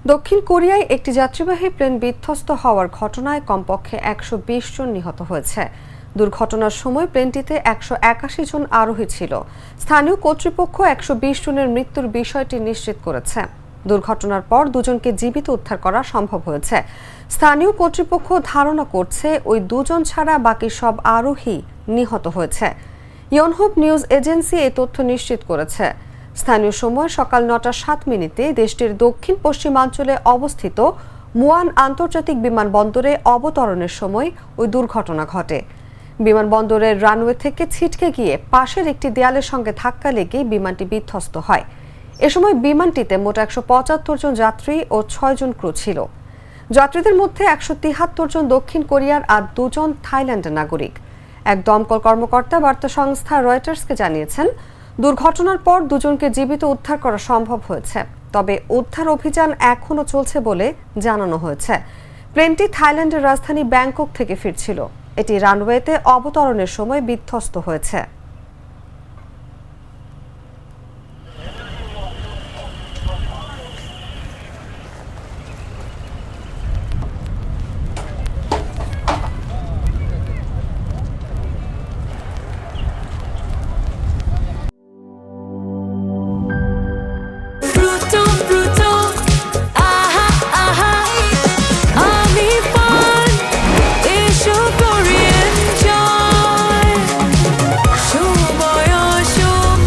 দক্ষিণ কোরিয়ায় একটি যাত্রীবাহী প্লেন বিধ্বস্ত হওয়ার ঘটনায় কমপক্ষে ১২০ জন নিহত হয়েছে। দুর্ঘটনার সময় প্লেনটিতে ১৮১ জন আরোহী ছিল। স্থানীয় কর্তৃপক্ষ ১২০ জনের মৃত্যুর বিষয়টি নিশ্চিত করেছে। দুর্ঘটনার পর দুজনকে জীবিত উদ্ধার করা সম্ভব হয়েছে। স্থানীয় কর্তৃপক্ষ ধারণা করছে ওই দুজন ছাড়া বাকি সব আরোহী নিহত হয়েছে। ইয়নহপ নিউজ এজেন্সি এই তথ্য নিশ্চিত করেছে। স্থানীয় সময় সকাল ৯টা ৭ মিনিটে দেশটির দক্ষিণ পশ্চিমাঞ্চলে অবস্থিত মুয়ান আন্তর্জাতিক বিমানবন্দরে অবতরণের সময় ওই দুর্ঘটনা ঘটে। বিমানবন্দরের রানওয়ে থেকে ছিটকে গিয়ে পাশের একটি দেয়ালের সঙ্গে ধাক্কা লেগে বিমানটি বিধ্বস্ত হয়। এ সময় বিমানটিতে মোট ১৭৫ জন যাত্রী ও ৬ জন ক্রু ছিল। যাত্রীদের মধ্যে ১৭৩ জন দক্ষিণ কোরিয়ার আর ২ জন থাইল্যান্ডের নাগরিক। এক দমকল কর্মকর্তা বার্তা সংস্থা রয়টার্সকে জানিয়েছেন, দুর্ঘটনার পর দুজনকে জীবিত উদ্ধার করা সম্ভব হয়েছে, তবে উদ্ধার অভিযান এখনও চলছে বলে জানানো হয়েছে। প্লেনটি থাইল্যান্ডের রাজধানী ব্যাংকক থেকে ফিরছিল। এটি রানওয়েতে অবতরণের সময় বিধ্বস্ত হয়েছে।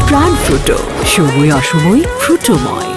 প্রাণ ফ্রুটো, সময় অসময় ফ্রুটোময়।